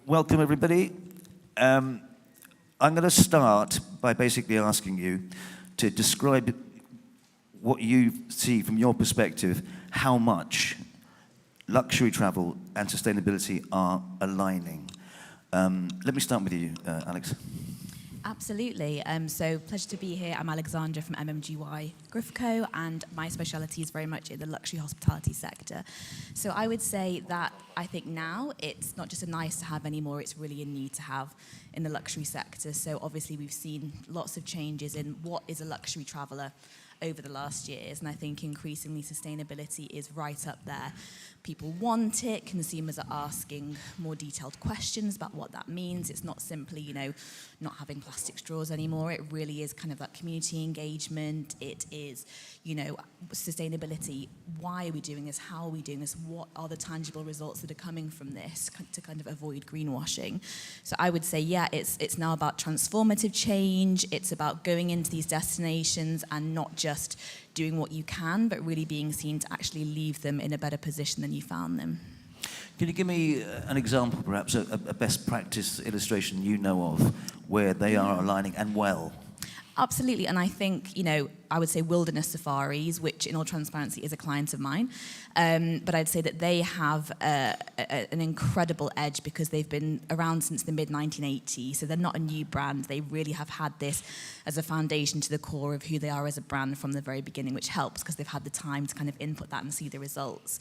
welcome everybody. I'm going to start by basically asking you to describe what you see from your perspective, how much luxury travel and sustainability are aligning. Let me start with you, Alex. Absolutely. So pleasure to be here. I'm Alexandra from MMGY Griffco, and my speciality is very much in the luxury hospitality sector. So I would say that I think now it's not just a nice to have anymore, it's really a need to have in the luxury sector. So obviously we've seen lots of changes in what is a luxury traveller over the last years, and I think increasingly sustainability is right up there. People want it, consumers are asking more detailed questions about what that means. It's not simply, not having plastic straws anymore. It really is kind of that community engagement. It is, sustainability. Why are we doing this? How are we doing this? What are the tangible results that are coming from this to kind of avoid greenwashing? So I would say, yeah, it's now about transformative change. It's about going into these destinations and not just doing what you can, but really being seen to actually leave them in a better position than you found them. Can you give me an example, perhaps, a best practice illustration you know of where they are aligning and well? Absolutely, and I think, I would say wilderness safaris, which in all transparency is a client of mine, but I'd say that they have an incredible edge because they've been around since the mid-1980s, so they're not a new brand. They really have had this as a foundation to the core of who they are as a brand from the very beginning, which helps because they've had the time to kind of input that and see the results.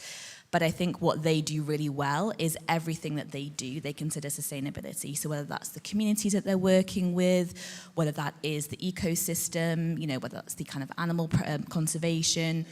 But I think what they do really well is everything that they do, they consider sustainability. So whether that's the communities that they're working with, whether that is the ecosystem, whether that's the kind of animal conservation.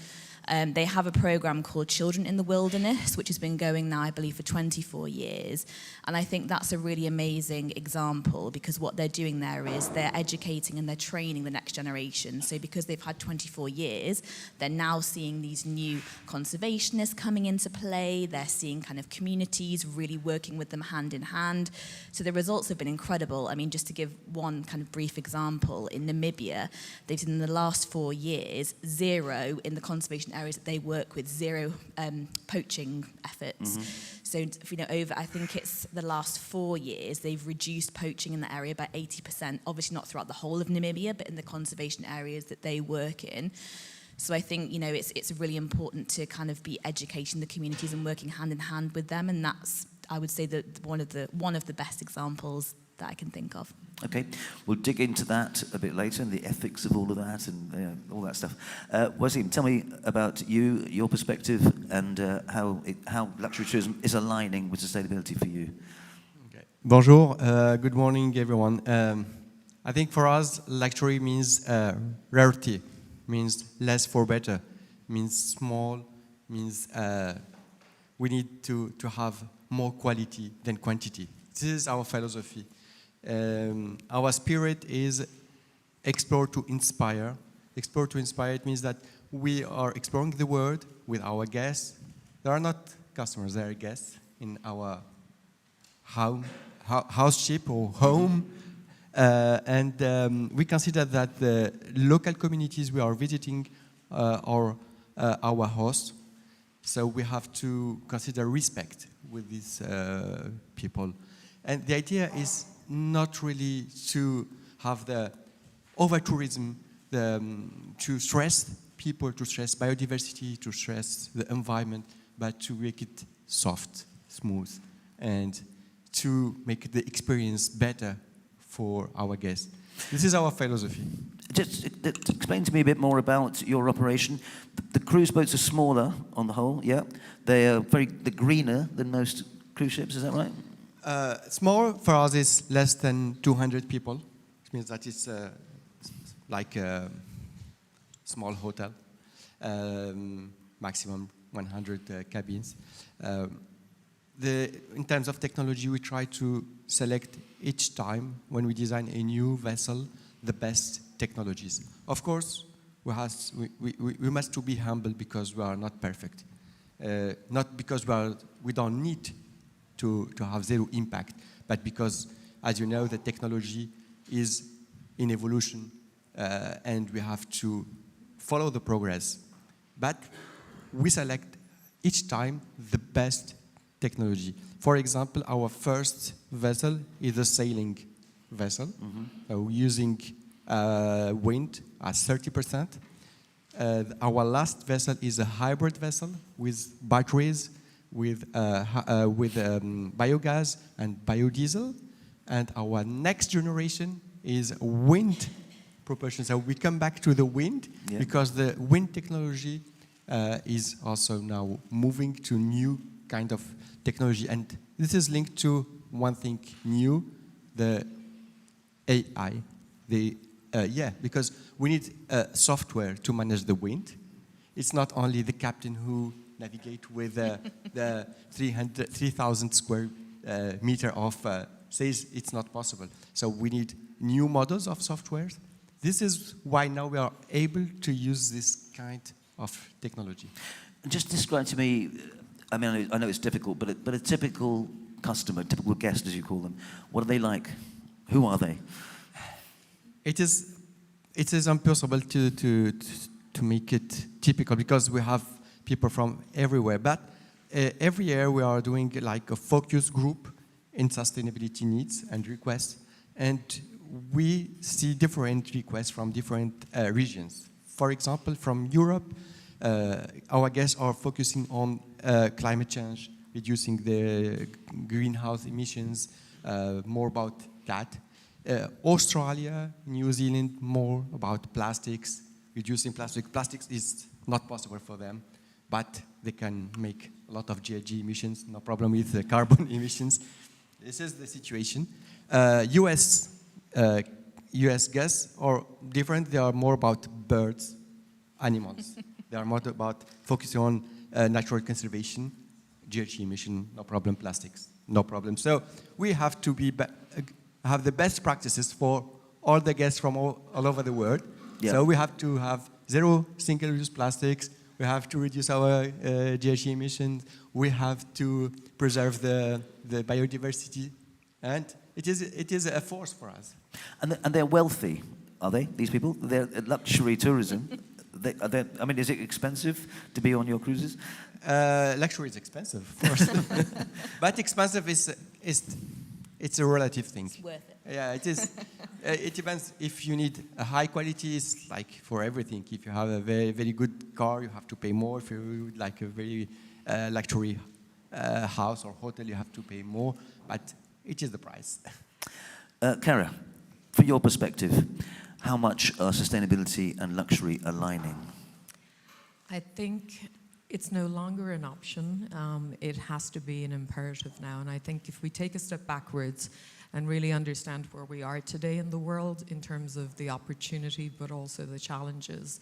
They have a program called Children in the Wilderness, which has been going now, I believe, for 24 years. And I think that's a really amazing example because what they're doing there is they're educating and they're training the next generation. So because they've had 24 years, they're now seeing these new conservationists coming into play. They're seeing kind of communities really working with them hand in hand. So the results have been incredible. I mean, just to give one kind of brief example, in Namibia, they've seen in the last 4 years, 0 in the conservation areas that they work with, 0 poaching efforts. Mm-hmm. So, over, I think it's the last 4 years, they've reduced poaching in the area by 80%, obviously not throughout the whole of Namibia, but in the conservation areas that they work in. So I think, it's really important to kind of be educating the communities and working hand in hand with them, and that's, I would say, that one of the best examples that I can think of. Okay, we'll dig into that a bit later and the ethics of all of that and all that stuff. Wasim, tell me about you, your perspective, and how luxury tourism is aligning with sustainability for you. Okay. Bonjour, good morning everyone. I think for us, luxury means rarity, means less for better, means small, means we need to have more quality than quantity. This is our philosophy. Our spirit is explore to inspire. Explore to inspire, it means that we are exploring the world with our guests. They are not customers, they are guests in our house ship or home. And we consider that the local communities we are visiting are our hosts. So we have to consider respect with these people. And the idea is not really to have the over-tourism, to stress people, to stress biodiversity, to stress the environment, but to make it soft, smooth, and to make the experience better for our guests. This is our philosophy. Just explain to me a bit more about your operation. The cruise boats are smaller on the whole, yeah? They're greener than most cruise ships, is that right? Small for us is less than 200 people, which means that it's like a small hotel, maximum 100 cabins. In terms of technology, we try to select each time when we design a new vessel the best technologies. Of course, we must to be humble because we are not perfect, not because we don't need to have 0 impact, but because, as you know, the technology is in evolution and we have to follow the progress. But we select each time the best technology. For example, our first vessel is a sailing vessel, using wind at 30%. Our last vessel is a hybrid vessel with batteries, with biogas and biodiesel. And our next generation is wind propulsion. So we come back to the wind because the wind technology is also now moving to new kind of technology. And this is linked to one thing new, the AI. Because we need software to manage the wind. It's not only the captain who navigates with the 3,000 square meter of says it's not possible. So we need new models of software. This is why now we are able to use this kind of technology. Just describe to me, I mean, I know it's difficult, but a typical customer, typical guest, as you call them, what are they like? Who are they? It is impossible to make it typical because we have people from everywhere. But every year we are doing like a focus group in sustainability needs and requests, and we see different requests from different regions. For example, from Europe, our guests are focusing on climate change, reducing the greenhouse emissions, more about that. Australia, New Zealand, more about plastics, reducing plastic. Plastics is not possible for them, but they can make a lot of GHG emissions, no problem with the carbon emissions. This is the situation. US guests are different. They are more about birds, animals. They are more about focusing on natural conservation, GHG emission, no problem, plastics, no problem. So we have to have the best practices for all the guests from all over the world. Yeah. So we have to have zero single-use plastics. We have to reduce our GHG emissions. We have to preserve the biodiversity, and it is a force for us. And they're wealthy, are they? These people? They're luxury tourism. I mean, is it expensive to be on your cruises? Luxury is expensive, of course, but expensive it's a relative thing. It's worth it. Yeah, it is. It depends. If you need a high quality, it's like for everything. If you have a very, very good car, you have to pay more. If you like a very luxury house or hotel, you have to pay more. But it is the price. Kara, from your perspective, how much are sustainability and luxury aligning? I think it's no longer an option. It has to be an imperative now. And I think if we take a step backwards and really understand where we are today in the world in terms of the opportunity, but also the challenges,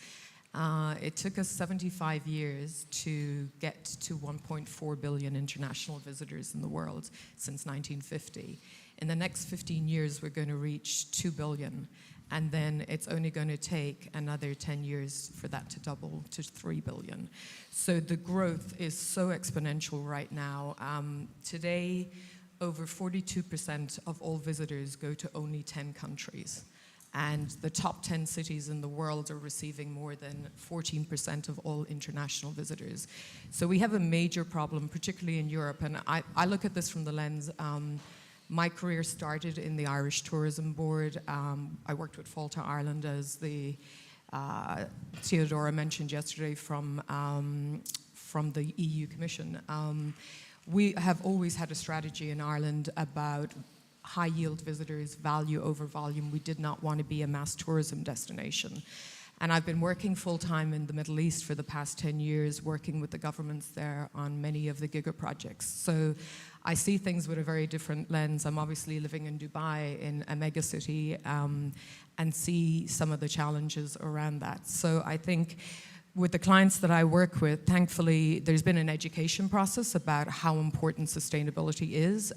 it took us 75 years to get to 1.4 billion international visitors in the world since 1950. In the next 15 years, we're going to reach 2 billion. And then it's only going to take another 10 years for that to double to 3 billion. So the growth is so exponential right now. Today, over 42% of all visitors go to only 10 countries. And the top 10 cities in the world are receiving more than 14% of all international visitors. So we have a major problem, particularly in Europe. And I look at this from the lens, my career started in the Irish Tourism Board. I worked with Fáilte Ireland, as the Theodora mentioned yesterday, from the EU Commission. We have always had a strategy in Ireland about high-yield visitors, value over volume. We did not want to be a mass tourism destination. And I've been working full-time in the Middle East for the past 10 years, working with the governments there on many of the giga projects. So I see things with a very different lens. I'm obviously living in Dubai, in a mega city, and see some of the challenges around that. So I think with the clients that I work with, thankfully, there's been an education process about how important sustainability is.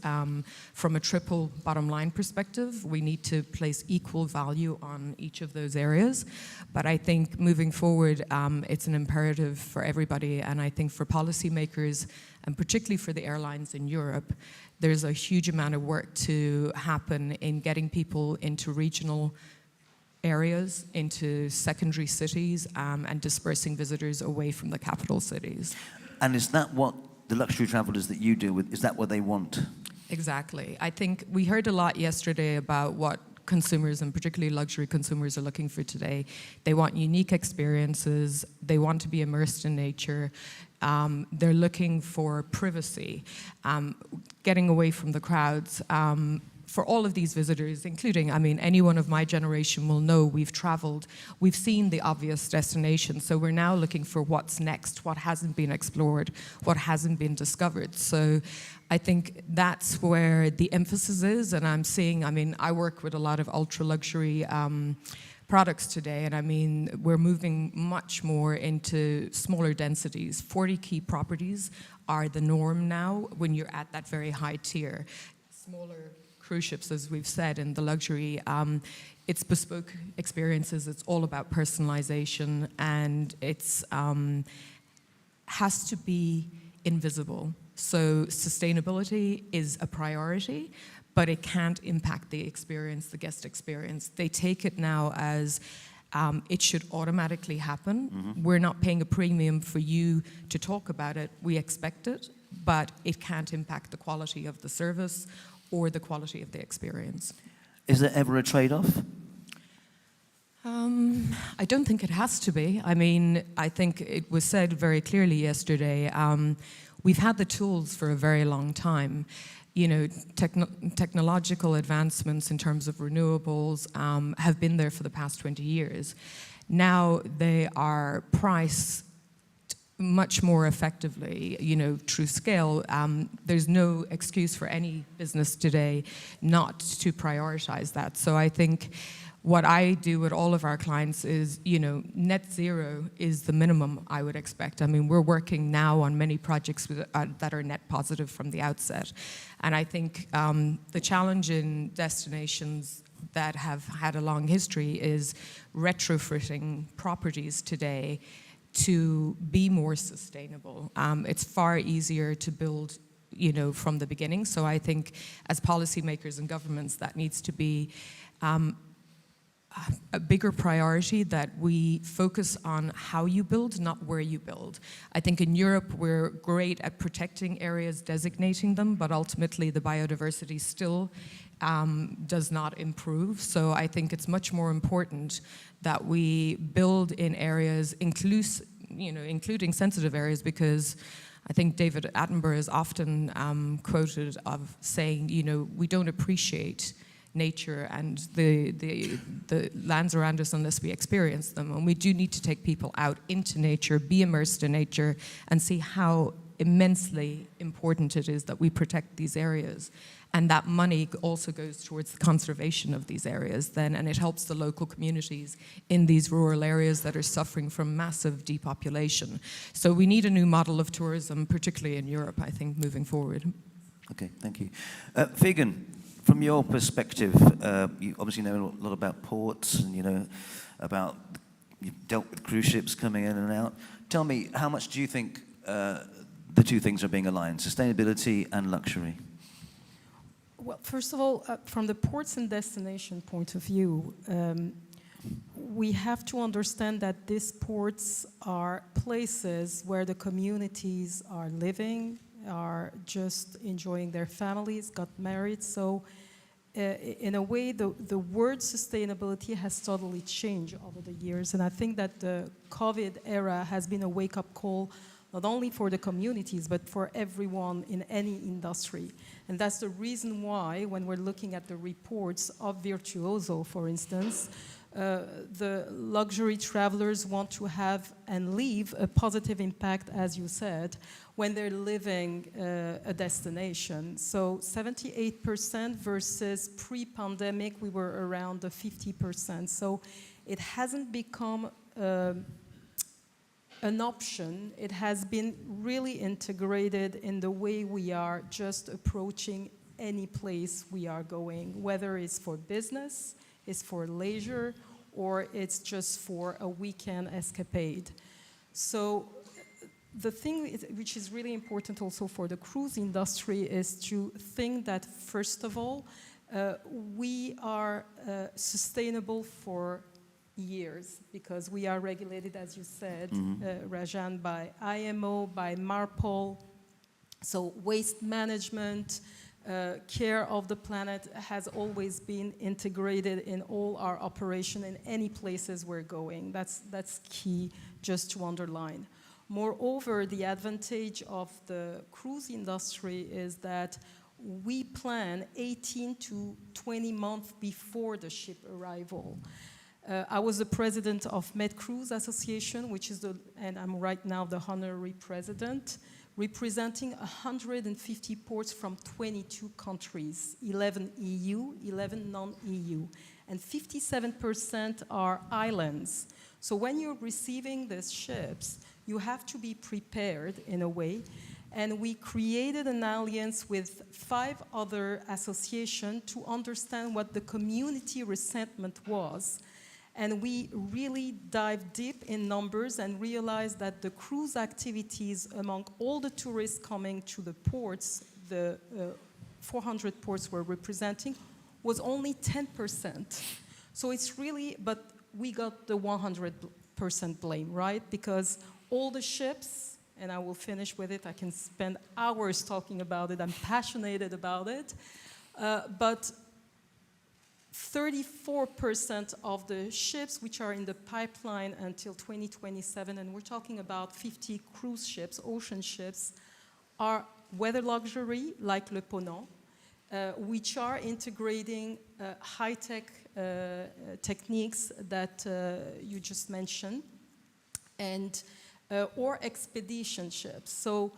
From a triple bottom line perspective, we need to place equal value on each of those areas. But I think moving forward, it's an imperative for everybody. And I think for policymakers, and particularly for the airlines in Europe, there's a huge amount of work to happen in getting people into regional areas, into secondary cities, and dispersing visitors away from the capital cities. And is that what the luxury travelers that you deal with, is that what they want? Exactly. I think we heard a lot yesterday about what consumers, and particularly luxury consumers, are looking for today. They want unique experiences. They want to be immersed in nature. They're looking for privacy, getting away from the crowds. For all of these visitors, including, I mean, anyone of my generation will know we've traveled, we've seen the obvious destinations, so we're now looking for what's next, what hasn't been explored, what hasn't been discovered. So I think that's where the emphasis is, and I'm seeing, I mean, I work with a lot of ultra-luxury products today, and I mean, we're moving much more into smaller densities. 40 key properties are the norm now when you're at that very high tier. Smaller cruise ships, as we've said, in the luxury, it's bespoke experiences, it's all about personalization, and it's has to be invisible. So sustainability is a priority, but it can't impact the experience, the guest experience. They take it now as it should automatically happen. Mm-hmm. We're not paying a premium for you to talk about it. We expect it, but it can't impact the quality of the service or the quality of the experience. Is there ever a trade-off? I don't think it has to be. I mean, I think it was said very clearly yesterday, we've had the tools for a very long time. You know, technological advancements in terms of renewables have been there for the past 20 years. Now they are priced much more effectively, you know, through scale. There's no excuse for any business today not to prioritize that. So I think what I do with all of our clients is, you know, net zero is the minimum I would expect. I mean, we're working now on many projects that are net positive from the outset. And I think the challenge in destinations that have had a long history is retrofitting properties today to be more sustainable. It's far easier to build, you know, from the beginning. So I think as policymakers and governments, that needs to be a bigger priority, that we focus on how you build, not where you build. I think in Europe, we're great at protecting areas, designating them, but ultimately the biodiversity still does not improve. So I think it's much more important that we build in areas, including sensitive areas, because I think David Attenborough is often quoted of saying, you know, we don't appreciate nature and the lands around us unless we experience them. And we do need to take people out into nature, be immersed in nature, and see how immensely important it is that we protect these areas. And that money also goes towards the conservation of these areas then, and it helps the local communities in these rural areas that are suffering from massive depopulation. So we need a new model of tourism, particularly in Europe, I think, moving forward. Okay, thank you. Figan, from your perspective, you obviously know a lot about ports and, you know, you've dealt with cruise ships coming in and out. Tell me, how much do you think the two things are being aligned, sustainability and luxury? Well, first of all, from the ports and destination point of view, we have to understand that these ports are places where the communities are living, are just enjoying their families, got married. So in a way, the word sustainability has totally changed over the years. And I think that the COVID era has been a wake-up call, not only for the communities, but for everyone in any industry. And that's the reason why, when we're looking at the reports of Virtuoso, for instance, the luxury travelers want to have and leave a positive impact, as you said, when they're living a destination. So 78% versus pre-pandemic, we were around the 50%. So it hasn't become an option. It has been really integrated in the way we are just approaching any place we are going, whether it's for business, it's for leisure, or it's just for a weekend escapade. So the thing which is really important also for the cruise industry is to think that, first of all, we are sustainable for years, because we are regulated, as you said, Rajan, by IMO, by MARPOL, So waste management, care of the planet has always been integrated in all our operation in any places we're going. That's key just to underline. Moreover, the advantage of the cruise industry is that we plan 18 to 20 months before the ship arrival. I was the president of MedCruise Association, which is and I'm right now the honorary president, representing 150 ports from 22 countries, 11 EU, 11 non-EU, and 57% are islands. So when you're receiving these ships, you have to be prepared in a way. And we created an alliance with 5 other associations to understand what the community resentment was. And we really dived deep in numbers and realized that the cruise activities among all the tourists coming to the ports, the 400 ports we're representing, was only 10%. So it's really, but we got the 100% blame, right? Because all the ships, and I will finish with it, I can spend hours talking about it, I'm passionate about it, but 34% of the ships which are in the pipeline until 2027, and we're talking about 50 cruise ships, ocean ships, are weather luxury, like Le Ponant, which are integrating high-tech techniques that you just mentioned, and or expedition ships. So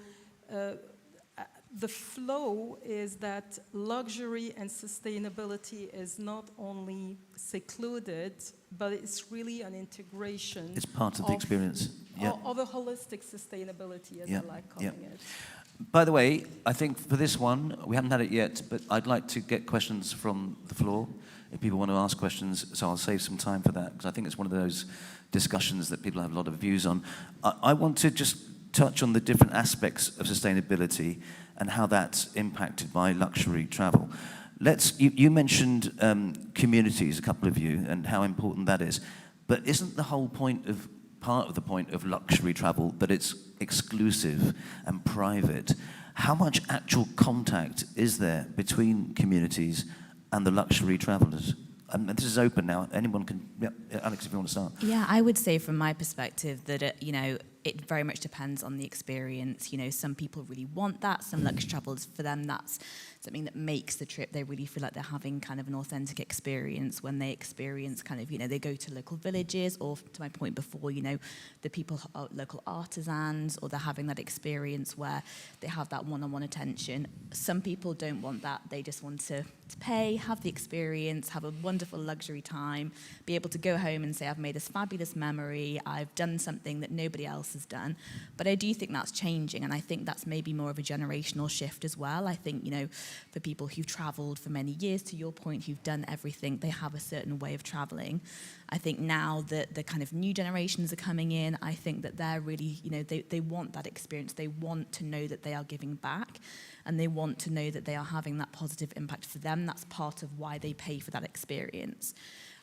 the flow is that luxury and sustainability is not only secluded, but it's really an integration. It's part of the experience. Yeah. Of a holistic sustainability, as I like calling it. By the way, I think for this one, we haven't had it yet, but I'd like to get questions from the floor. If people want to ask questions, so I'll save some time for that, because I think it's one of those discussions that people have a lot of views on. I want to just touch on the different aspects of sustainability and how that's impacted by luxury travel. You mentioned communities, a couple of you, and how important that is. But isn't the whole point of, part of the point of luxury travel that it's exclusive and private? How much actual contact is there between communities and the luxury travelers? And this is open now. Anyone can, Alex, if you want to start. Yeah, I would say from my perspective that, it very much depends on the experience. Some people really want that. Some luxury travelers, for them, that's something that makes the trip. They really feel like they're having kind of an authentic experience when they experience kind of, they go to local villages, or to my point before, the people are local artisans, or they're having that experience where they have that one-on-one attention. Some people don't want that. They just want to pay, have the experience, have a wonderful luxury time, be able to go home and say, I've made this fabulous memory, I've done something that nobody else has done. But I do think that's changing, and I think that's maybe more of a generational shift as well. I think, for people who've traveled for many years, to your point, who've done everything, they have a certain way of traveling. I think now that the kind of new generations are coming in, I think that they're really, they want that experience. They want to know that they are giving back, and they want to know that they are having that positive impact for them. That's part of why they pay for that experience.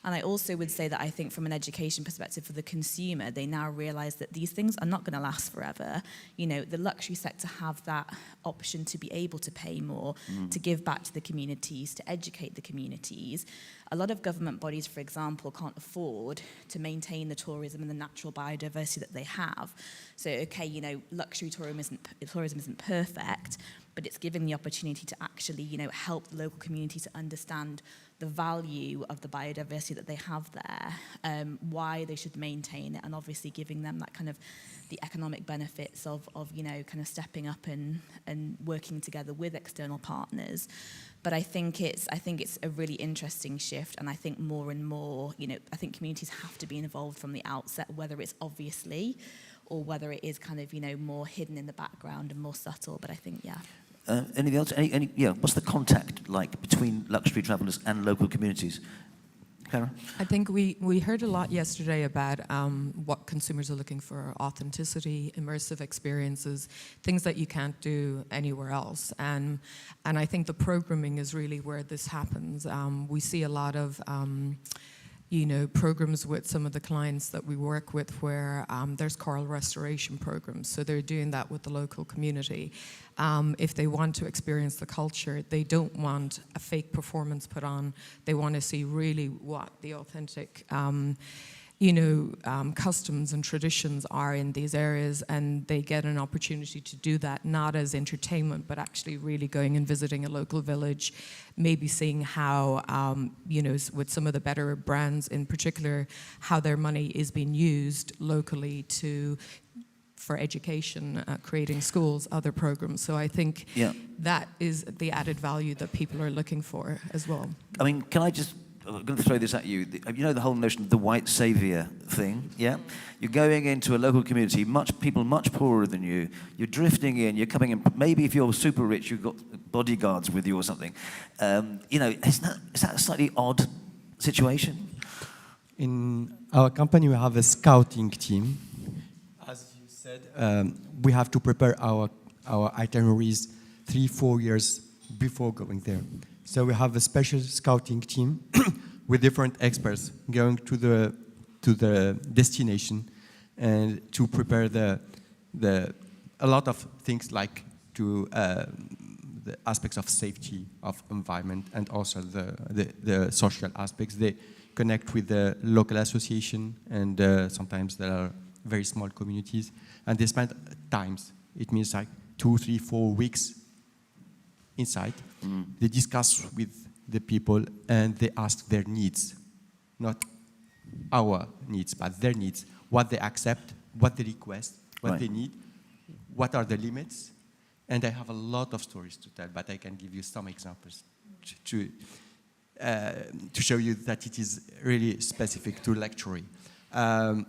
And I also would say that I think from an education perspective for the consumer, they now realize that these things are not going to last forever. The luxury sector have that option to be able to pay more, to give back to the communities, to educate the communities. A lot of government bodies, for example, can't afford to maintain the tourism and the natural biodiversity that they have. So, okay, luxury tourism isn't perfect, but it's giving the opportunity to actually, help the local community to understand the value of the biodiversity that they have there, why they should maintain it, and obviously giving them that kind of the economic benefits of kind of stepping up and working together with external partners. But I think it's a really interesting shift, and I think more and more, I think communities have to be involved from the outset, whether it's obviously or whether it is kind of, more hidden in the background and more subtle. But I think, Anything else? What's the contact like between luxury travellers and local communities? Karen? I think we heard a lot yesterday about what consumers are looking for: authenticity, immersive experiences, things that you can't do anywhere else. And I think the programming is really where this happens. We see a lot of programs with some of the clients that we work with where there's coral restoration programs. So they're doing that with the local community. If they want to experience the culture, they don't want a fake performance put on. They want to see really what the authentic customs and traditions are in these areas, and they get an opportunity to do that not as entertainment, but actually really going and visiting a local village, maybe seeing how, with some of the better brands in particular, how their money is being used locally for education, creating schools, other programs. So I think that is the added value that people are looking for as well. I mean, I'm going to throw this at you. You know the whole notion of the white savior thing, yeah? You're going into a local community, people much poorer than you. You're drifting in, you're coming in. Maybe if you're super rich, you've got bodyguards with you or something. Is that a slightly odd situation? In our company, we have a scouting team. As you said, we have to prepare our itineraries 3-4 years before going there. So we have a special scouting team with different experts going to the destination and to prepare a lot of things like the aspects of safety, of environment, and also the social aspects. They connect with the local association, and sometimes there are very small communities, and they spend times. It means like 2, 3, 4 weeks inside. They discuss with the people and they ask their needs, not our needs, but their needs, what they accept, what they request, what they need, what are the limits. And I have a lot of stories to tell, but I can give you some examples to show you that it is really specific to lecturing.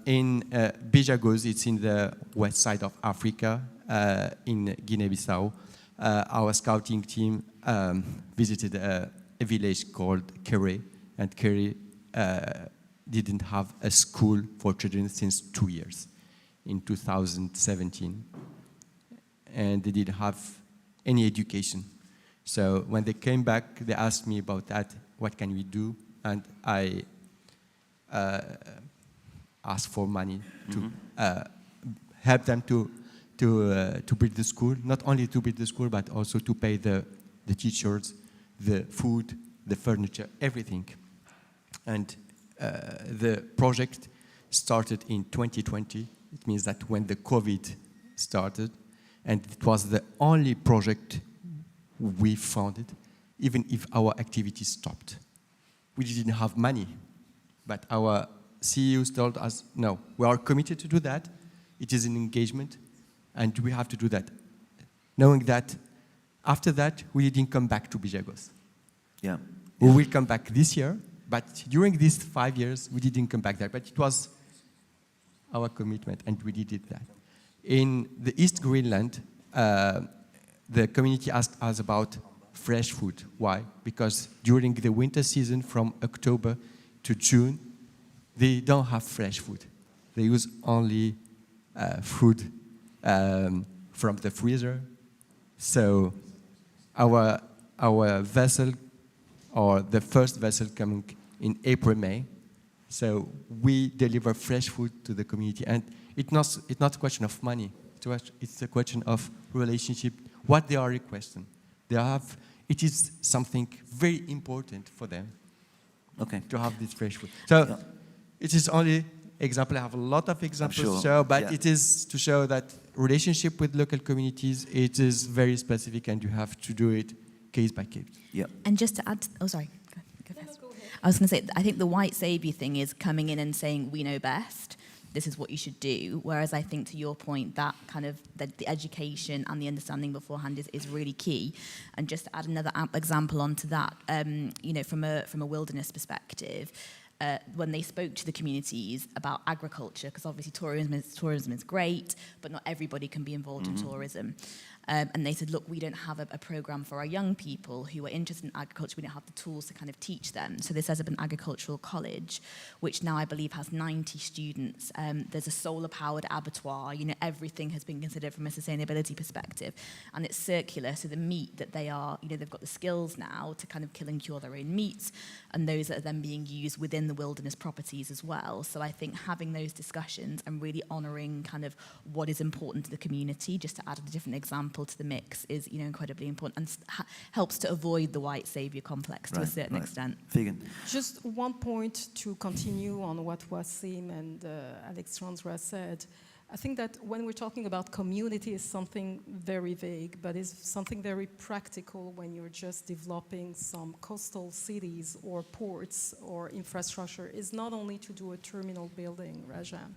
In Bijagos, it's in the west side of Africa, in Guinea-Bissau. Our scouting team visited a village called Kere, and Kere didn't have a school for children since 2 years, in 2017. And they didn't have any education. So when they came back, they asked me about that, what can we do? And I asked for money to help them to build the school, not only to build the school, but also to pay the teachers, the food, the furniture, everything. And the project started in 2020. It means that when the COVID started, and it was the only project we funded, even if our activity stopped. We didn't have money, but our CEOs told us, no, we are committed to do that. It is an engagement, and we have to do that. Knowing that after that, we didn't come back to Bijagos. Yeah. We will come back this year, but during these 5 years, we didn't come back there. But it was our commitment, and we did that. In the East Greenland, the community asked us about fresh food. Why? Because during the winter season, from October to June, they don't have fresh food. They use only food from the freezer. So our vessel, or the first vessel coming in April, May, so we deliver fresh food to the community. And it's not a question of money. It's a question of relationship, what they are requesting. It is something very important for them to have this fresh food. So it is only example. I have a lot of examples to show, but it is to show that relationship with local communities, it is very specific, and you have to do it case by case. Yeah. And just to add, go first. I was going to say, I think the white savior thing is coming in and saying, we know best, this is what you should do. Whereas I think, to your point, that kind of the education and the understanding beforehand is really key. And just to add another example onto that, from a wilderness perspective, when they spoke to the communities about agriculture, because obviously tourism is great, but not everybody can be involved in tourism. And they said, look, we don't have a program for our young people who are interested in agriculture. We don't have the tools to kind of teach them. So they set up an agricultural college, which now I believe has 90 students. There's a solar-powered abattoir. You know, everything has been considered from a sustainability perspective. And it's circular, so the meat that they are, you know, they've got the skills now to kind of kill and cure their own meats, and those that are then being used within the wilderness properties as well. So I think having those discussions and really honouring kind of what is important to the community, just to add a different example to the mix, is, you know, incredibly important, and helps to avoid the white saviour complex to a certain extent. Vegan. Just one point to continue on what Wasim and Alexandra said. I think that when we're talking about community, is something very vague, but is something very practical when you're just developing some coastal cities or ports or infrastructure. Is not only to do a terminal building, Rajan.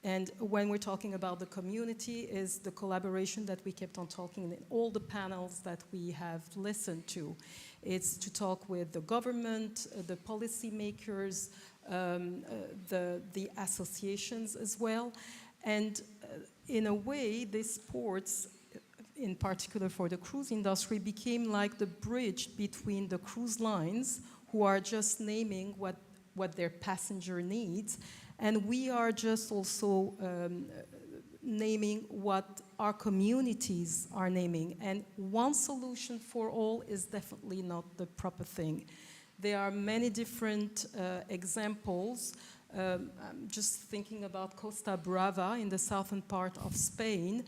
And when we're talking about the community, is the collaboration that we kept on talking in all the panels that we have listened to. It's to talk with the government, the policymakers, the associations as well. And in a way, these ports, in particular for the cruise industry, became like the bridge between the cruise lines, who are just naming what their passenger needs, and we are just also naming what our communities are naming. And one solution for all is definitely not the proper thing. There are many different examples. I'm just thinking about Costa Brava in the southern part of Spain.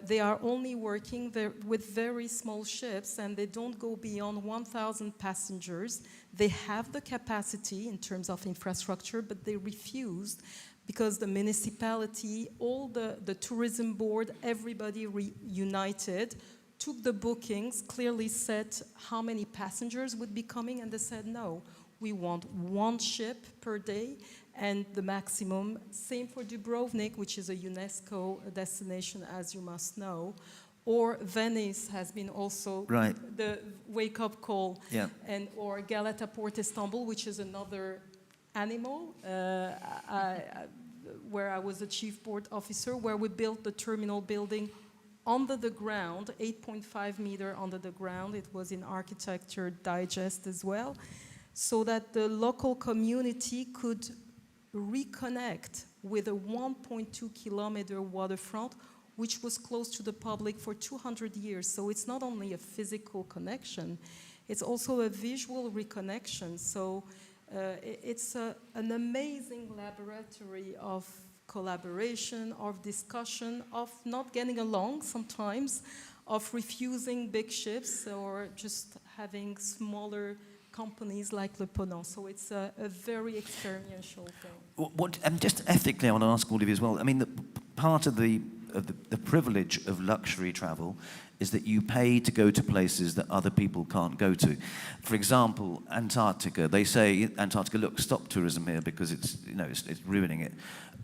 They are only working with very small ships, and they don't go beyond 1,000 passengers. They have the capacity in terms of infrastructure, but they refused because the municipality, all the tourism board, everybody united, took the bookings, clearly said how many passengers would be coming, and they said, no, we want one ship per day, and the maximum. Same for Dubrovnik, which is a UNESCO destination, as you must know. Or Venice has been also the wake-up call. Yeah. And or Galata Port Istanbul, which is another animal, where I was a chief port officer, where we built the terminal building under the ground, 8.5 meter under the ground. It was in Architecture Digest as well, so that the local community could reconnect with a 1.2 kilometer waterfront, which was closed to the public for 200 years. So it's not only a physical connection, it's also a visual reconnection. So it's an amazing laboratory of collaboration, of discussion, of not getting along sometimes, of refusing big ships or just having smaller companies like Le Ponant. So it's a very experiential thing. And just ethically, I want to ask all of you as well. I mean, part of the privilege of luxury travel is that you pay to go to places that other people can't go to. For example, Antarctica. They say, Antarctica, look, stop tourism here because it's ruining it.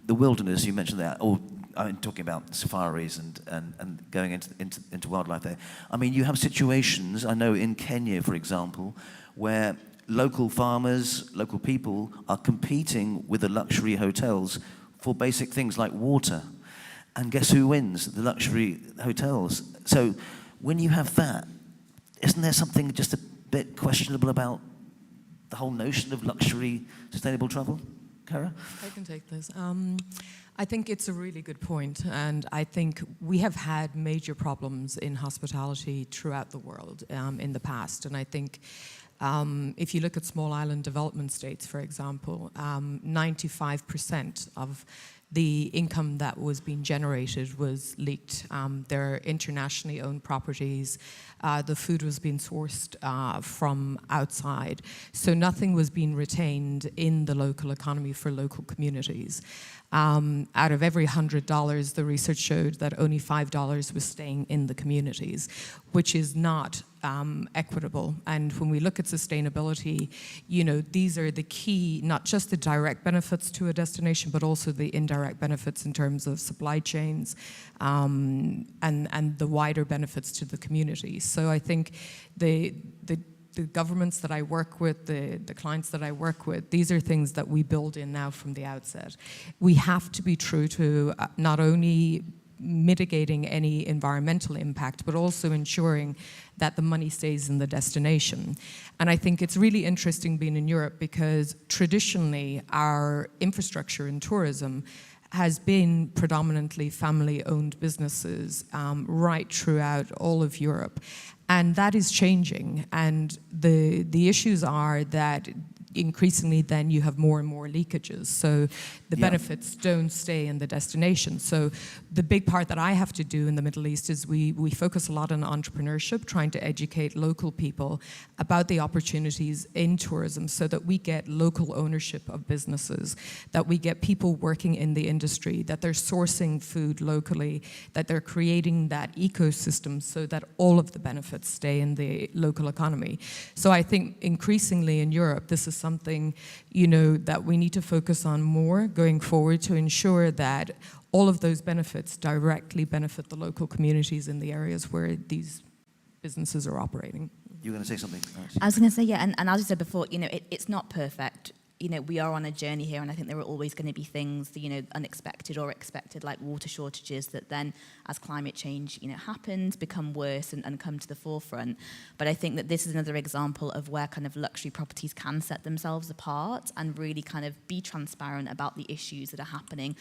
The wilderness, you mentioned that, or I'm talking about safaris and going into wildlife there. I mean, you have situations, I know in Kenya, for example, where local farmers, local people are competing with the luxury hotels for basic things like water. And guess who wins? The luxury hotels. So when you have that, isn't there something just a bit questionable about the whole notion of luxury sustainable travel? Cara? I can take this. I think it's a really good point, and I think we have had major problems in hospitality throughout the world in the past, and I think if you look at small island development states, for example, 95% of the income that was being generated was leaked. They're internationally owned properties. The food was being sourced from outside. So nothing was being retained in the local economy for local communities. Out of every $100, the research showed that only $5 was staying in the communities, which is not equitable. And when we look at sustainability, these are the key, not just the direct benefits to a destination, but also the indirect benefits in terms of supply chains and the wider benefits to the community. So I think the governments that I work with, the clients that I work with, these are things that we build in now from the outset. We have to be true to not only mitigating any environmental impact, but also ensuring that the money stays in the destination. And I think it's really interesting being in Europe because traditionally our infrastructure in tourism has been predominantly family-owned businesses right throughout all of Europe. And that is changing. And the issues are that increasingly then you have more and more leakages. So the benefits don't stay in the destination. So the big part that I have to do in the Middle East is we focus a lot on entrepreneurship, trying to educate local people about the opportunities in tourism so that we get local ownership of businesses, that we get people working in the industry, that they're sourcing food locally, that they're creating that ecosystem so that all of the benefits stay in the local economy. So I think increasingly in Europe, this is something, that we need to focus on more going forward to ensure that all of those benefits directly benefit the local communities in the areas where these businesses are operating. You were going to say something? I was going to say, and as you said before, it's not perfect. We are on a journey here, and I think there are always going to be things, unexpected or expected, like water shortages that then, as climate change, happens, become worse and come to the forefront. But I think that this is another example of where kind of luxury properties can set themselves apart and really kind of be transparent about the issues that are happening.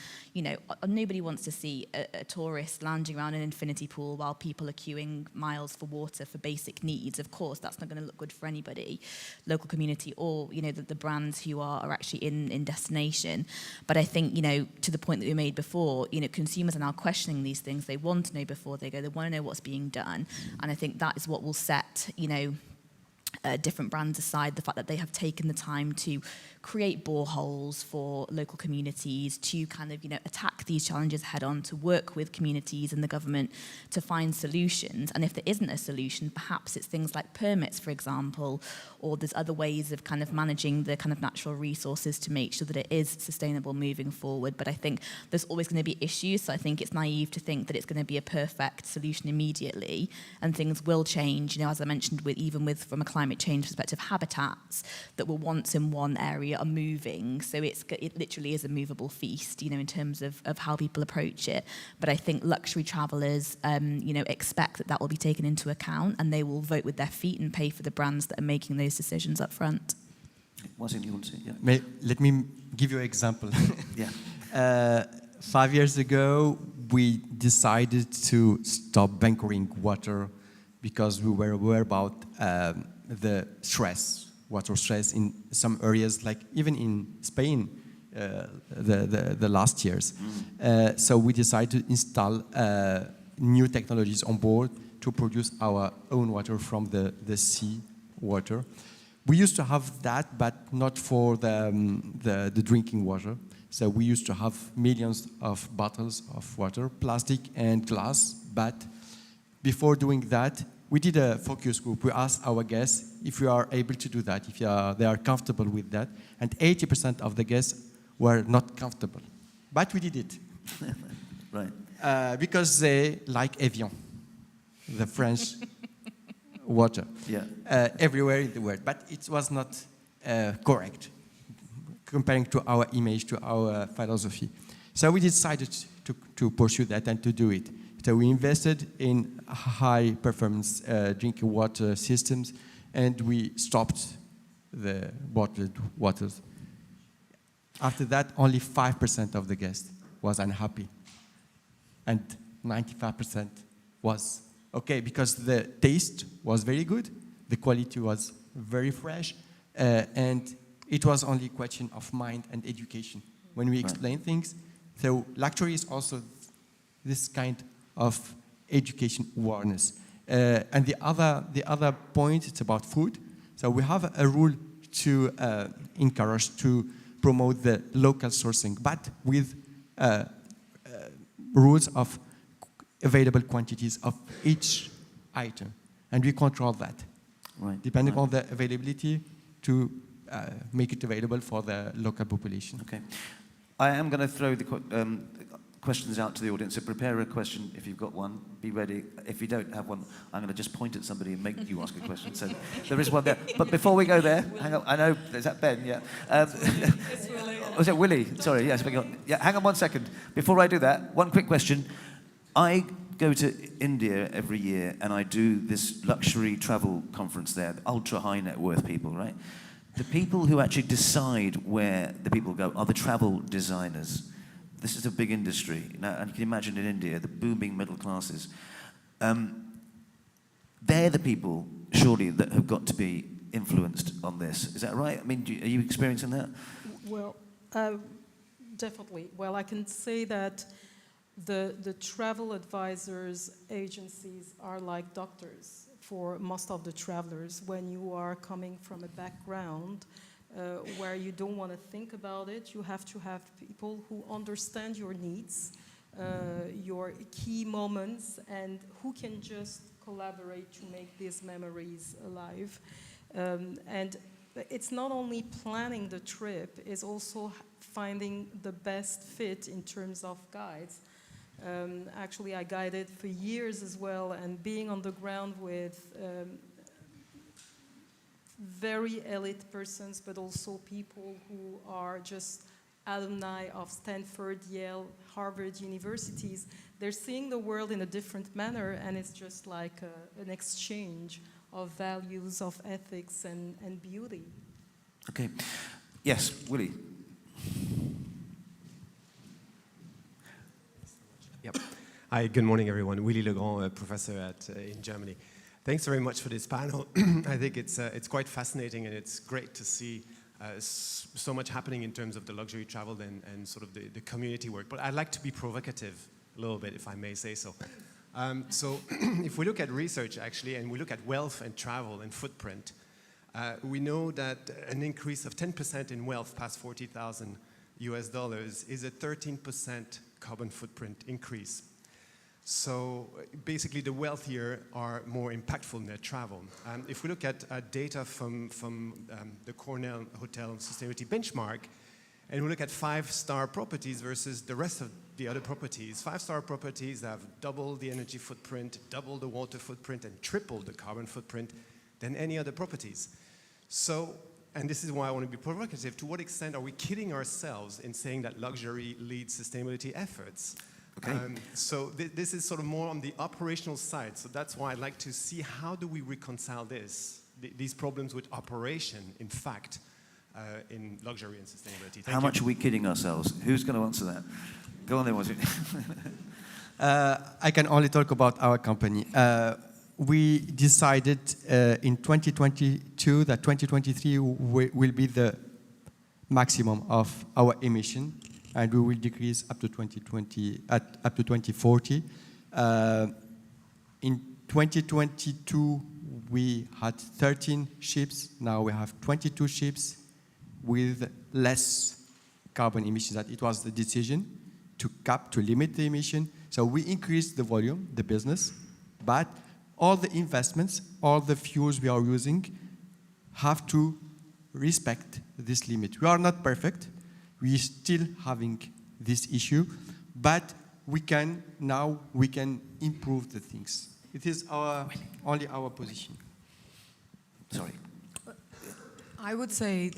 Nobody wants to see a tourist lounging around an infinity pool while people are queuing miles for water for basic needs. Of course, that's not going to look good for anybody, local community or, the brands who are actually in destination. But I think, to the point that we made before, consumers are now questioning these things. They want to know before they go. They want to know what's being done. And I think that is what will set, different brands aside, the fact that they have taken the time to create boreholes for local communities, to kind of, attack these challenges head on, to work with communities and the government to find solutions. And if there isn't a solution, perhaps it's things like permits, for example, or there's other ways of kind of managing the kind of natural resources to make sure that it is sustainable moving forward. But I think there's always going to be issues. So I think it's naive to think that it's going to be a perfect solution immediately, and things will change. As I mentioned, from a climate change perspective, habitats that were once in one area are moving. So it literally is a movable feast, in terms of how people approach it. But I think luxury travellers, expect that will be taken into account, and they will vote with their feet and pay for the brands that are making those decisions up front. One thing you want to say? Yeah. Let me give you an example. Yeah. 5 years ago, we decided to stop bunkering water because we were aware about the water stress in some areas, like even in Spain, the last years. So we decided to install new technologies on board to produce our own water from the sea water. We used to have that, but not for the drinking water. So we used to have millions of bottles of water, plastic and glass. But before doing that, we did a focus group. We asked our guests if we are able to do that, if they are comfortable with that. And 80% of the guests were not comfortable. But we did it. Right. Because they like Evian, the French water, everywhere in the world. But it was not correct, comparing to our image, to our philosophy. So we decided to pursue that and to do it. So we invested in high-performance drinking water systems, and we stopped the bottled waters. After that, only 5% of the guests was unhappy, and 95% was okay, because the taste was very good, the quality was very fresh, and it was only a question of mind and education when we explain things. So luxury is also this kind of education awareness. And the other point, it's about food. So we have a rule to encourage, to promote the local sourcing, but with rules of available quantities of each item. And we control that, depending on the availability, to make it available for the local population. Okay. I am going to throw the questions out to the audience, so prepare a question if you've got one. Be ready. If you don't have one, I'm going to just point at somebody and make you ask a question. So there is one there. But before we go there, hang on. I know, is that Ben? Yeah. It's Willie. Was it Willie? Sorry, yes. Yeah, hang on 1 second. Before I do that, one quick question. I go to India every year and I do this luxury travel conference there, ultra high net worth people, right? The people who actually decide where the people go are the travel designers. This is a big industry. Now, and you can imagine in India, the booming middle classes. They're the people, surely, that have got to be influenced on this. Is that right? I mean, are you experiencing that? Well, definitely. Well, I can say that the travel advisors agencies are like doctors for most of the travelers. When you are coming from a background where you don't want to think about it, you have to have people who understand your needs, your key moments, and who can just collaborate to make these memories alive. And it's not only planning the trip, it's also finding the best fit in terms of guides. Actually, I guided for years as well, and being on the ground with very elite persons, but also people who are just alumni of Stanford, Yale, Harvard universities, they're seeing the world in a different manner, and it's just like an exchange of values, of ethics, and beauty. Okay. Yes, Willie. Yep. Hi, good morning, everyone. Willy Legrand, professor in Germany. Thanks very much for this panel. I think it's quite fascinating, and it's great to see so much happening in terms of the luxury travel and sort of the community work. But I'd like to be provocative a little bit, if I may say so. So if we look at research, actually, and we look at wealth and travel and footprint, we know that an increase of 10% in wealth past $40,000 US is a 13% carbon footprint increase. So basically, the wealthier are more impactful in their travel. If we look at data from the Cornell Hotel Sustainability Benchmark, and we look at 5-star properties versus the rest of the other properties, 5-star properties have double the energy footprint, double the water footprint, and triple the carbon footprint than any other properties. So, and this is why I want to be provocative, to what extent are we kidding ourselves in saying that luxury leads sustainability efforts? Okay. So this is sort of more on the operational side. So that's why I'd like to see how do we reconcile these problems with operation, in fact, in luxury and sustainability. How much are we kidding ourselves? Who's going to answer that? Go on then, was it? I can only talk about our company. We decided in 2022 that 2023 will be the maximum of our emission, and we will decrease up to 2040. In 2022, we had 13 ships. Now we have 22 ships with less carbon emissions. That it was the decision to limit the emission. So we increased the volume, the business, but all the investments, all the fuels we are using have to respect this limit. We are not perfect. We are still having this issue, but we can improve the things. It is only our position. Sorry. I would say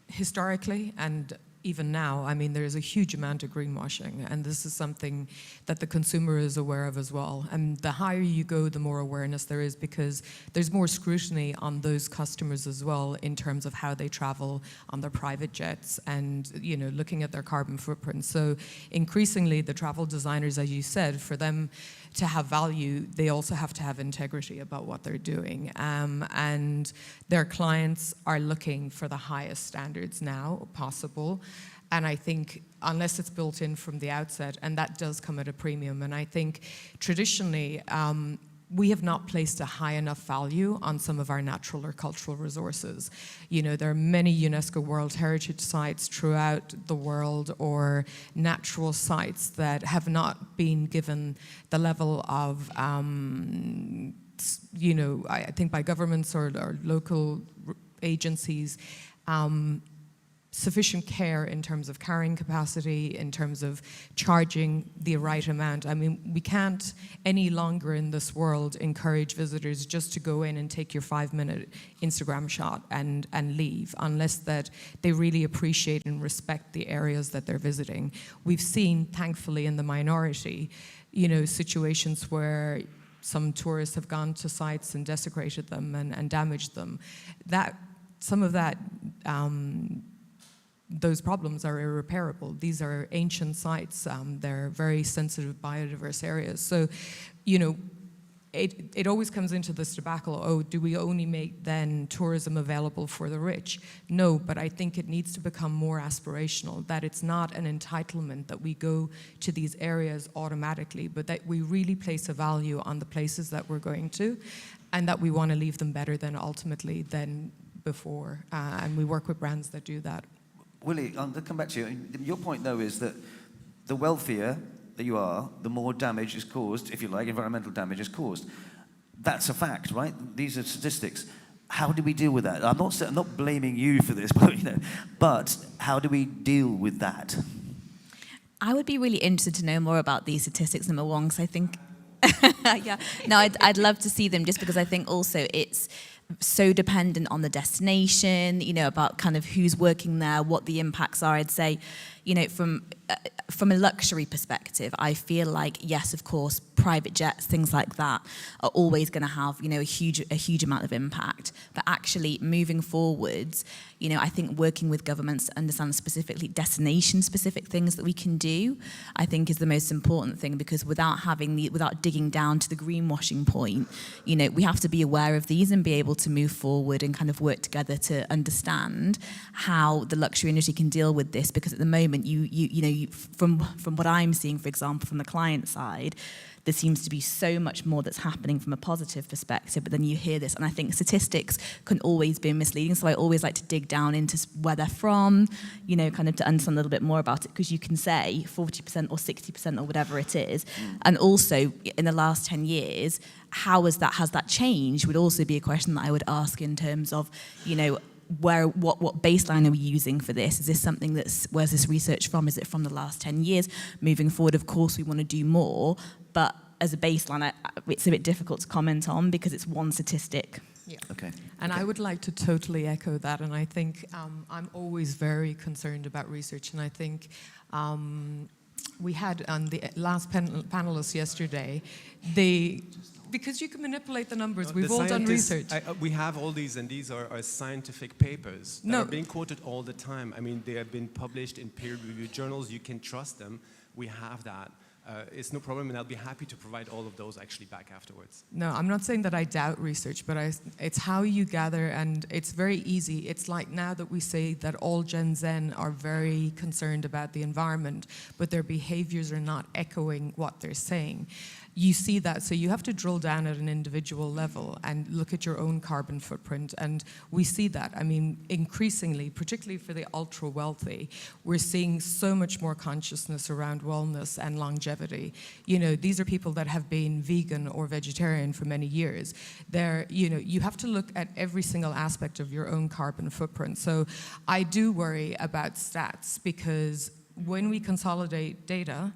historically and even now, I mean, there is a huge amount of greenwashing, and this is something that the consumer is aware of as well. And the higher you go, the more awareness there is, because there's more scrutiny on those customers as well in terms of how they travel on their private jets and, you know, looking at their carbon footprint. So increasingly, the travel designers, as you said, for them to have value, they also have to have integrity about what they're doing. And their clients are looking for the highest standards now possible. And I think unless it's built in from the outset, and that does come at a premium. And I think traditionally, we have not placed a high enough value on some of our natural or cultural resources. You know, there are many UNESCO World Heritage sites throughout the world, or natural sites that have not been given the level of, you know, I think by governments or local agencies, sufficient care in terms of carrying capacity, in terms of charging the right amount. I mean, we can't any longer in this world encourage visitors just to go in and take your 5-minute Instagram shot and leave, unless that they really appreciate and respect the areas that they're visiting. We've seen, thankfully, in the minority, you know, situations where some tourists have gone to sites and desecrated them and damaged them. Some of that, those problems are irreparable. These are ancient sites. They're very sensitive biodiverse areas. So, you know, it always comes into this debacle, oh, do we only make then tourism available for the rich? No, but I think it needs to become more aspirational, that it's not an entitlement that we go to these areas automatically, but that we really place a value on the places that we're going to, and that we want to leave them better than ultimately than before. And we work with brands that do that. Willie, I'm going to come back to you. Your point, though, is that the wealthier that you are, the more damage is caused, if you like, environmental damage is caused. That's a fact, right? These are statistics. How do we deal with that? I'm not blaming you for this, but how do we deal with that? I would be really interested to know more about these statistics, number one, because I think, yeah, no, I'd love to see them, just because I think also it's so dependent on the destination, you know, about kind of who's working there, what the impacts are. I'd say, you know, from a luxury perspective, I feel like, yes, of course, private jets, things like that, are always going to have, you know, a huge amount of impact. But actually, moving forwards, you know, I think working with governments to understand specifically destination-specific things that we can do, I think is the most important thing, because without digging down to the greenwashing point, you know, we have to be aware of these and be able to move forward and kind of work together to understand how the luxury industry can deal with this. Because at the moment, from what I'm seeing, for example, from the client side, there seems to be so much more that's happening from a positive perspective, but then you hear this, and I think statistics can always be misleading, so I always like to dig down into where they're from, you know, kind of to understand a little bit more about it, because you can say 40% or 60% or whatever it is, and also in the last 10 years, has that changed would also be a question that I would ask in terms of, you know, what baseline are we using for this? Is this something where's this research from? Is it from the last 10 years? Moving forward, of course, we want to do more, but as a baseline, it's a bit difficult to comment on because it's one statistic. Yeah. Okay. And I would like to totally echo that. And I think I'm always very concerned about research. And I think we had on the last panelists yesterday, because you can manipulate the numbers. We've all done research. We have all these, and these are scientific papers that are being quoted all the time. I mean, they have been published in peer-reviewed journals. You can trust them. We have that. It's no problem, and I'll be happy to provide all of those actually back afterwards. No, I'm not saying that I doubt research, but it's how you gather, and it's very easy. It's like now that we say that all Gen Z are very concerned about the environment, but their behaviors are not echoing what they're saying. You see that, so you have to drill down at an individual level and look at your own carbon footprint, and we see that. I mean, increasingly, particularly for the ultra-wealthy, we're seeing so much more consciousness around wellness and longevity. You know, these are people that have been vegan or vegetarian for many years. You have to look at every single aspect of your own carbon footprint. So I do worry about stats, because when we consolidate data,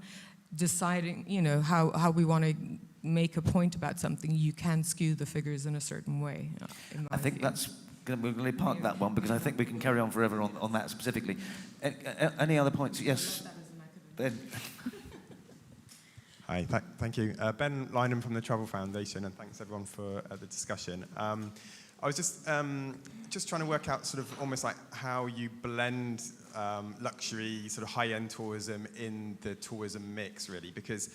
deciding, you know, how we want to make a point about something, you can skew the figures in a certain way. I think we're going to park that one, because I think we can carry on forever on that specifically. Any other points? Yes, Ben. Hi, thank you. Ben Lynham from the Travel Foundation, and thanks everyone for the discussion. I was just trying to work out sort of almost like how you blend luxury, sort of high-end tourism in the tourism mix, really, because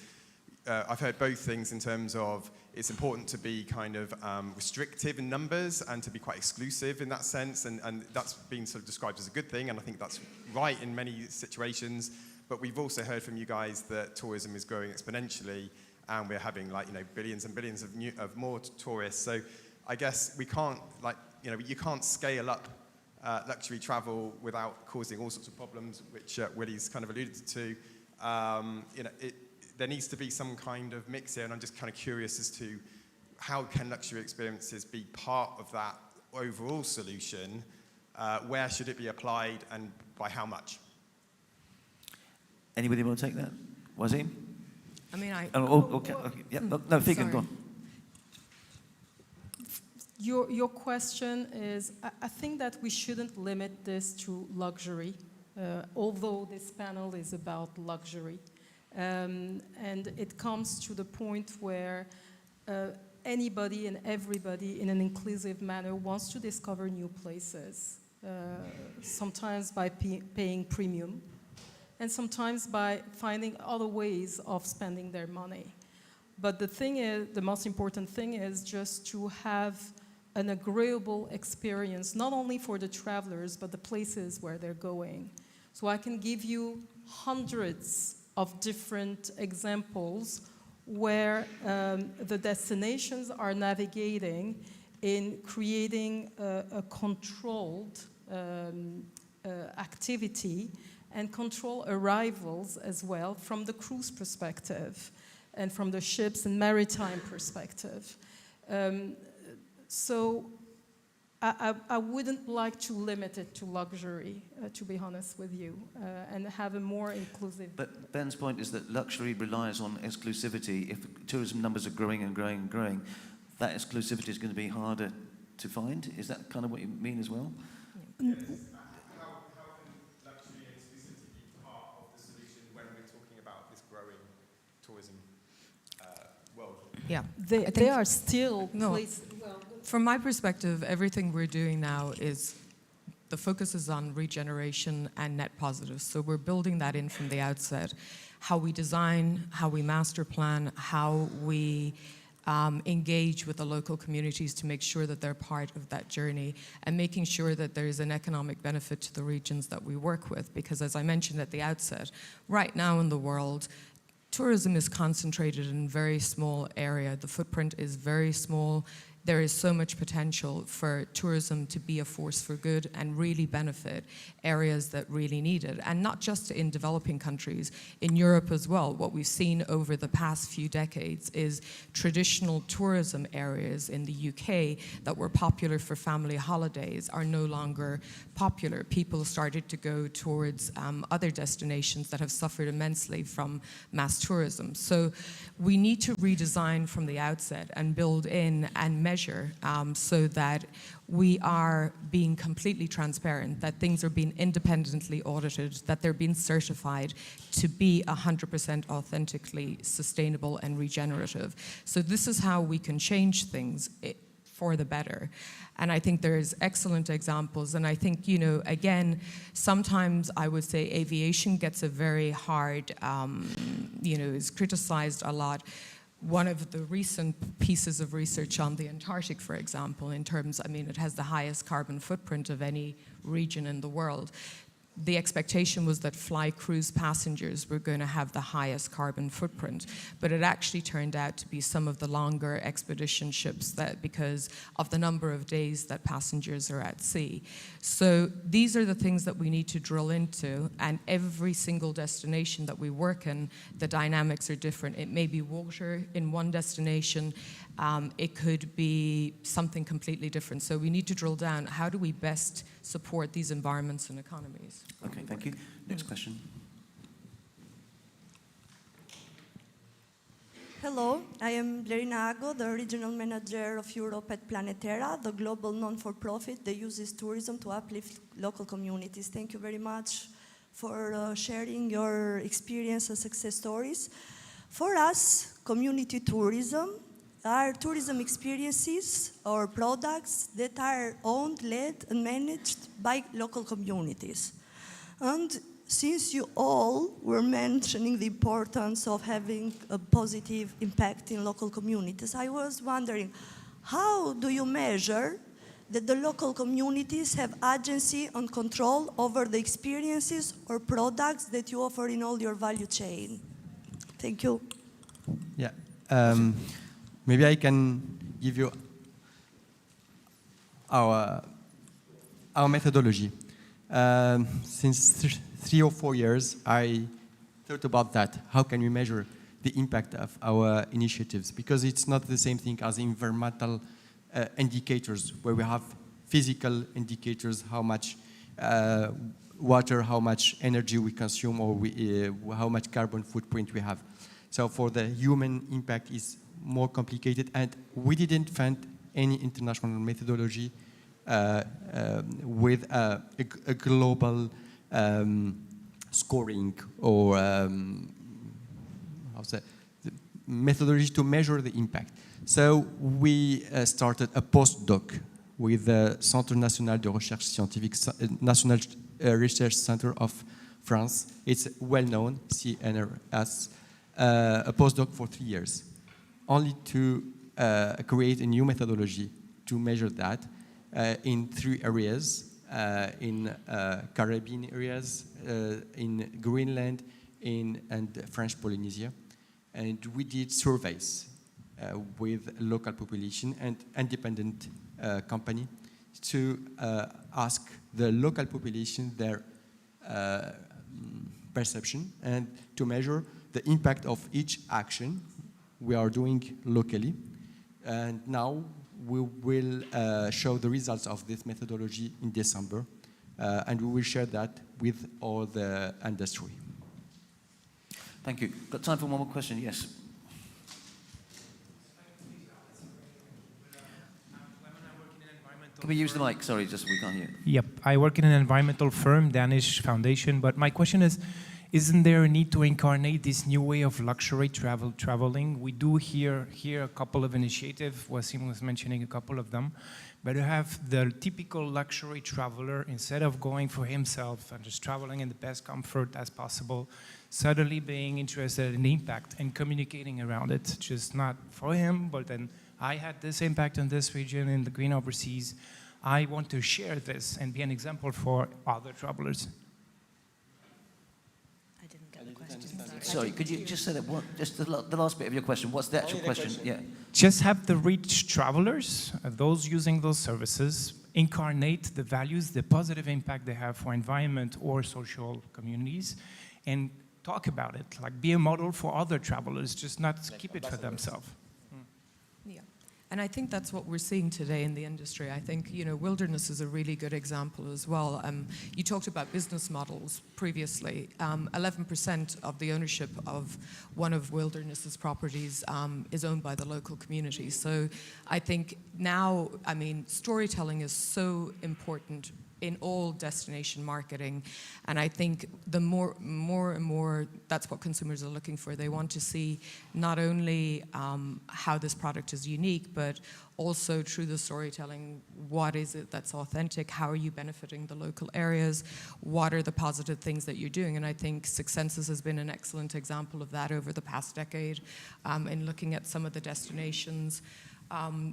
I've heard both things in terms of it's important to be kind of restrictive in numbers and to be quite exclusive in that sense, and that's been sort of described as a good thing, and I think that's right in many situations. But we've also heard from you guys that tourism is growing exponentially, and we're having, like, you know, billions and billions of more tourists. So I guess we can't, like, you know, you can't scale up luxury travel without causing all sorts of problems, which Willie's kind of alluded to. You know, there needs to be some kind of mix here, and I'm just kind of curious as to how can luxury experiences be part of that overall solution, Where should it be applied and by how much? Anybody want to take that? Wazim? I mean, Okay. Yeah, no, Figan, go on. Your question is, I think that we shouldn't limit this to luxury, although this panel is about luxury. And it comes to the point where anybody and everybody in an inclusive manner wants to discover new places, sometimes by paying premium, and sometimes by finding other ways of spending their money. But the thing is, the most important thing is just to have an agreeable experience, not only for the travelers, but the places where they're going. So I can give you hundreds of different examples where the destinations are navigating in creating a controlled activity and control arrivals as well from the cruise perspective and from the ships and maritime perspective. So I wouldn't like to limit it to luxury, to be honest with you, and have a more inclusive... But Ben's point is that luxury relies on exclusivity. If tourism numbers are growing and growing and growing, that exclusivity is going to be harder to find. Is that kind of what you mean as well? Yes. How can luxury and exclusivity be part of the solution when we're talking about this growing tourism world? yeah. They are still No. places... Well, From my perspective, everything we're doing now is, the focus is on regeneration and net positives. So we're building that in from the outset. How we design, how we master plan, how we engage with the local communities to make sure that they're part of that journey, and making sure that there is an economic benefit to the regions that we work with. Because as I mentioned at the outset, right now in the world, tourism is concentrated in a very small area. The footprint is very small. There is so much potential for tourism to be a force for good and really benefit areas that really need it. And not just in developing countries, in Europe as well. What we've seen over the past few decades is traditional tourism areas in the UK that were popular for family holidays are no longer popular. People started to go towards other destinations that have suffered immensely from mass tourism. So we need to redesign from the outset and build in and measure so that we are being completely transparent, that things are being independently audited, that they're being certified to be 100% authentically sustainable and regenerative. So this is how we can change things for the better. And I think there's excellent examples. And I think, you know, again, sometimes I would say aviation gets a very hard, you know, is criticized a lot. One of the recent pieces of research on the Antarctic, for example, in terms, I mean, it has the highest carbon footprint of any region in the world. The expectation was that fly cruise passengers were going to have the highest carbon footprint, but it actually turned out to be some of the longer expedition ships that, because of the number of days that passengers are at sea. So these are the things that we need to drill into, and every single destination that we work in, the dynamics are different. It may be water in one destination, it could be something completely different. So we need to drill down, how do we best support these environments and economies? Okay, thank you. Next question. Hello, I am Blerina Ago, the regional manager of Europe at Planetera, the global non-for-profit that uses tourism to uplift local communities. Thank you very much for sharing your experience and success stories. For us, community tourism are tourism experiences or products that are owned, led, and managed by local communities. And since you all were mentioning the importance of having a positive impact in local communities, I was wondering, how do you measure that the local communities have agency and control over the experiences or products that you offer in all your value chain? Thank you. Yeah. Maybe I can give you our methodology. Since 3 or 4 years, I thought about that. How can we measure the impact of our initiatives? Because it's not the same thing as environmental indicators where we have physical indicators, how much water, how much energy we consume, or how much carbon footprint we have. So for the human impact is more complicated, and we didn't find any international methodology with a global scoring or methodology to measure the impact. So we started a postdoc with the Centre National de Recherche Scientifique, National Research Center of France. It's well known, CNRS, a postdoc for 3 years, only to create a new methodology to measure that in 3 areas, in Caribbean areas, in Greenland, and French Polynesia. And we did surveys with local population and independent company to ask the local population their perception and to measure the impact of each action we are doing locally. And now we will show the results of this methodology in December, and we will share that with all the industry. Thank you. Got time for one more question? Yes. Can we use the mic? Sorry, just we can't hear. Yep, I work in an environmental firm, Danish Foundation, but my question is, isn't there a need to incarnate this new way of luxury traveling? We do hear a couple of initiatives, Wasim was mentioning a couple of them, but to have the typical luxury traveler, instead of going for himself and just traveling in the best comfort as possible, suddenly being interested in the impact and communicating around it, just not for him, but then I had this impact in this region in the green overseas. I want to share this and be an example for other travelers. I didn't get the question. Sorry, could you just say that? Just the last bit of your question. What's the actual question? Yeah. Just have the rich travelers, those using those services, incarnate the values, the positive impact they have for environment or social communities, and talk about it. Like be a model for other travelers, just not keep it for themselves. Yeah, and I think that's what we're seeing today in the industry. I think, you know, wilderness is a really good example as well. You talked about business models previously. 11% of the ownership of one of Wilderness's properties is owned by the local community. So I think now, I mean, storytelling is so important in all destination marketing, and I think the more and more that's what consumers are looking for. They want to see not only how this product is unique, but also through the storytelling, what is it that's authentic, how are you benefiting the local areas, what are the positive things that you're doing. And I think Successes has been an excellent example of that over the past decade in looking at some of the destinations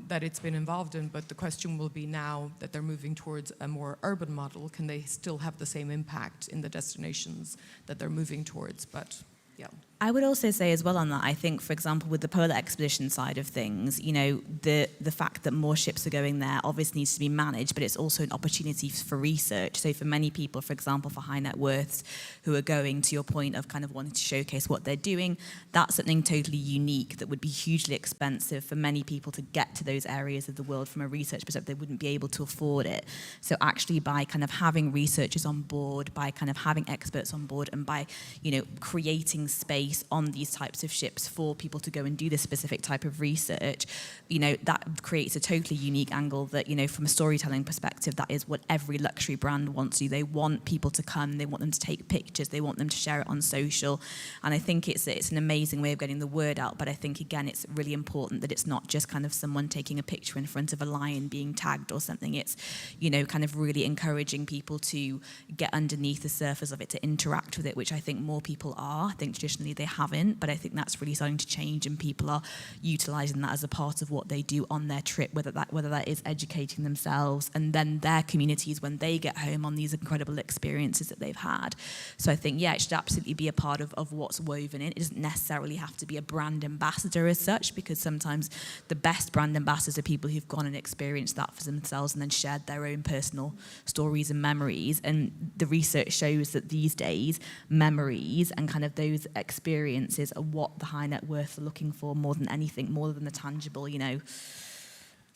that it's been involved in, but the question will be now that they're moving towards a more urban model, can they still have the same impact in the destinations that they're moving towards? But yeah. I would also say as well on that, I think, for example, with the polar expedition side of things, you know, the fact that more ships are going there obviously needs to be managed, but it's also an opportunity for research. So for many people, for example, for high net worths who are going, to your point of kind of wanting to showcase what they're doing, that's something totally unique that would be hugely expensive for many people to get to those areas of the world from a research perspective. They wouldn't be able to afford it. So actually by kind of having researchers on board, by kind of having experts on board, and by, you know, creating space on these types of ships for people to go and do this specific type of research, you know, that creates a totally unique angle that, you know, from a storytelling perspective, that is what every luxury brand wants to do. They want people to come, they want them to take pictures, they want them to share it on social. And I think it's an amazing way of getting the word out. But I think, again, it's really important that it's not just kind of someone taking a picture in front of a lion being tagged or something. It's, you know, kind of really encouraging people to get underneath the surface of it, to interact with it, which I think more people are. I think traditionally they haven't, but I think that's really starting to change, and people are utilising that as a part of what they do on their trip, whether that is educating themselves and then their communities when they get home on these incredible experiences that they've had. So I think, yeah, it should absolutely be a part of what's woven in. It doesn't necessarily have to be a brand ambassador as such, because sometimes the best brand ambassadors are people who've gone and experienced that for themselves and then shared their own personal stories and memories. And the research shows that these days, memories and kind of those experiences are what the high net worth are looking for more than anything, more than the tangible, you know,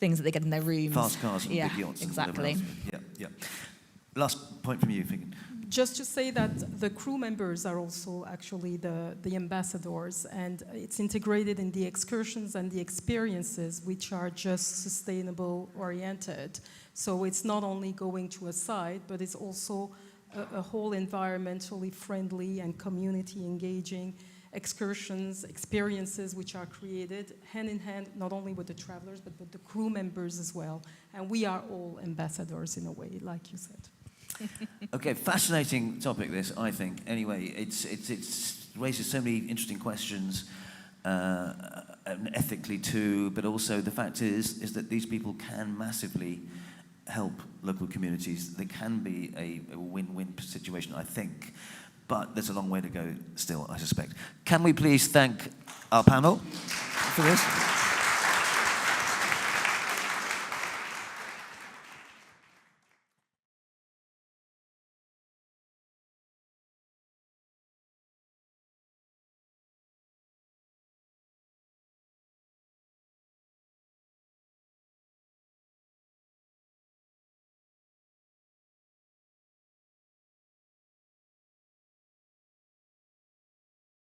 things that they get in their rooms. Fast cars and Yeah, big yachts. And whatever exactly. else. Yeah, yeah. Last point from you, Figen. Just to say that the crew members are also actually the ambassadors, and it's integrated in the excursions and the experiences, which are just sustainable oriented. So it's not only going to a site, but it's also a whole environmentally friendly and community engaging excursions, experiences which are created hand in hand, not only with the travelers, but with the crew members as well. And we are all ambassadors in a way, like you said. Okay, fascinating topic this, I think. Anyway, it's raises so many interesting questions, ethically too, but also the fact is that these people can massively help local communities. They can be a win-win situation, I think. But there's a long way to go still, I suspect. Can we please thank our panel for this?